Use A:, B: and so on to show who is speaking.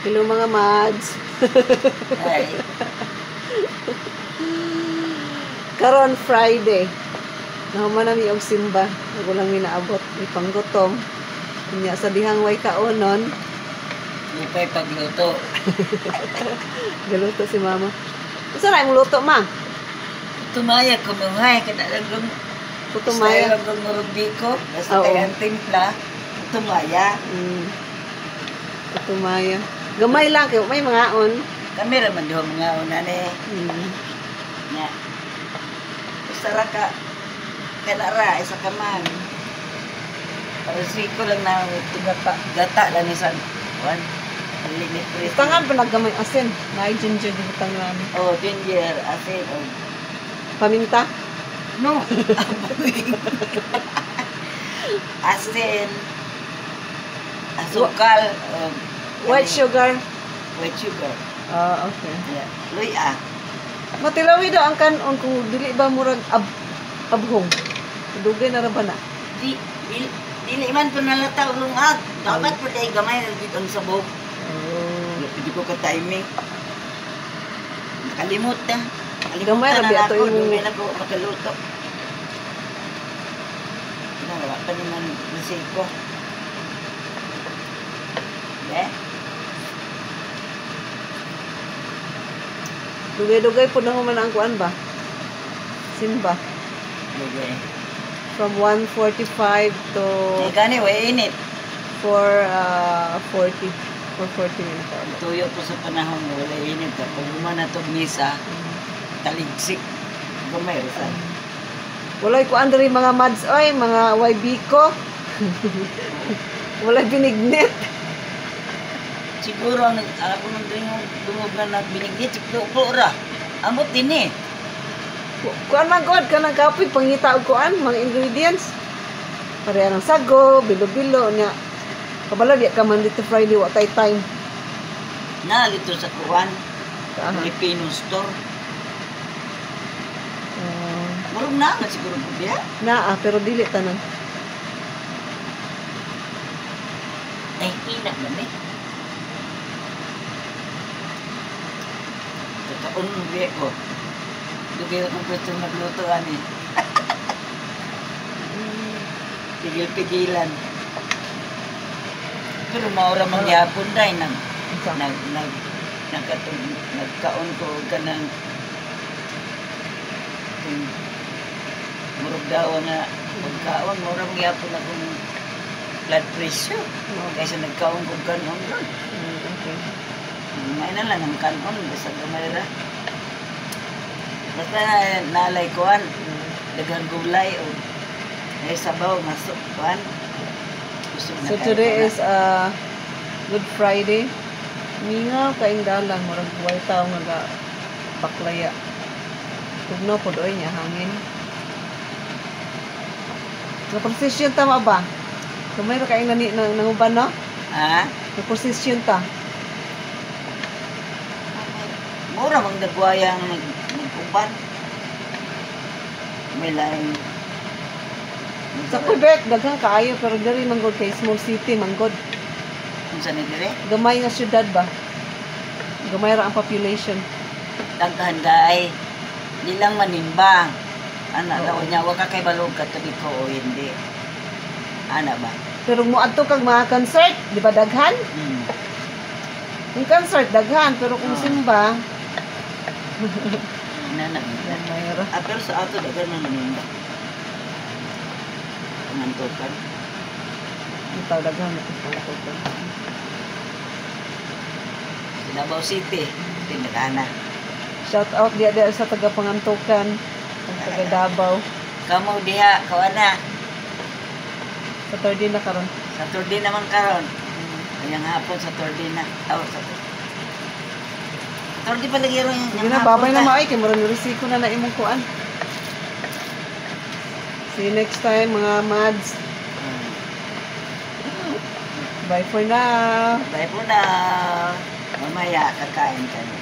A: Hello mga mads.
B: Ay,
A: Karon Friday. Nahuman nami og simba. Ako lang minaabot ni panggutom. Kunya sa dihang way kaonon,
B: lipay pagluto.
A: galuto si mama. Unsa ra imong luto, ma?
B: Tumaya ko mga kinalagong
A: Putumaya.
B: style ng murugbi ko. Basta
A: Oo.
B: kayang timpla. Tumaya.
A: Putumaya. Gamay lang kay may mga on.
B: Kami raman diho mga una ni. Nya. Usara ka kanara isa ka man. Para ko lang na gata lang ni san. Wan. Limit ko.
A: Tangan pa naggamay asin. May ginger di tangan.
B: Oh, ginger, asin, oh.
A: Paminta.
B: No. Asin. Asukal.
A: White sugar.
B: White sugar.
A: Ah, okay.
B: Yeah. Luya.
A: Matilawi daw ang kanon kung dili ba murag abhong. Dugay na ra ba na?
B: Dili man po nalata og lungag. Dapat po tayo gamay na dito ang sabog. Hindi ko ka-timing. Nakalimot na.
A: Gamay ra biya to
B: ako.
A: yung-
B: Gamay na ko makaluto. Wala pa naman nasig ko. Yeah.
A: Dugay-dugay po na human ang kuan ba? Simba.
B: Okay.
A: From 1:45 to
B: Gani, way init.
A: 4:40. 4:40 minutes.
B: Tuyo po sa panahon mo, wala init. Pag umana ito misa, taligsik. Gamay, Rosan.
A: Walay kuan diri mga mads oy, mga YB ko. Walay binignit.
B: Siguro, ako nang dungog na nagbinigit, siguro ra. Amot din eh.
A: Kuan man god kanang kapoy pangita og kuan mga ingredients. Pareha ng sago, bilo-bilo nya. Kabalo di ka man dito Friday wa tay time.
B: Nalito sa kuwan,
A: Aha.
B: Filipino store. Marong na nga siguro po diya.
A: Naa pero dili tanan.
B: Ay, hina man eh. Tataon mo biya ko. Dugay akong pwesto magluto, ani. Pigil-pigilan. Pero maura mangyapon dahil nagkaon ko ka ng murag daw nga pagkaon, maura mangyapon akong blood pressure. Kaysa nagkaon ko kanon ron.
A: Okay.
B: May na lang ang kanon, basta kamera. Basta nalay kuan, daghang gulay o may sabaw, masuk kuan.
A: So today is Good Friday. Mingaw kaing dalan murag way tawo nga baklaya. Tugno pod oy nya hangin. Sa position tama ba? Kamay ra kaing nani nanguban no?
B: Ha?
A: Sa position ta.
B: Mura mang dagwayang nagkupan. May lain.
A: Sa Quebec daghang kaayo pero diri manggod kay small city manggod.
B: Kung saan dire?
A: Gamay nga syudad ba? Gamay ra ang population.
B: Daghan gay. Di lang manimbang. Ana daw niya wa ka kay balog ka tabi ko o hindi. Ana ba?
A: Pero muadto kag mga concert, di ba daghan? Yung concert daghan pero kung simba,
B: Nana.
A: gamay ra.
B: Pero sa ato daghan man manimbang. Pangantukan.
A: Itaw daghan ito sa
B: Davao City. Tinagana.
A: Shout out dia sa taga Pangantukan, ang taga Davao.
B: Kamu diha, kawana.
A: Saturday na karon.
B: Saturday naman karon. Ayang hapon Saturday na. Saturday pa lagi ron yung
A: Sige na, babay na maay kay murag risiko na na imong kuan. See you next time mga mads. Bye for now.
B: Bye po na. Mamaya kakain ka na.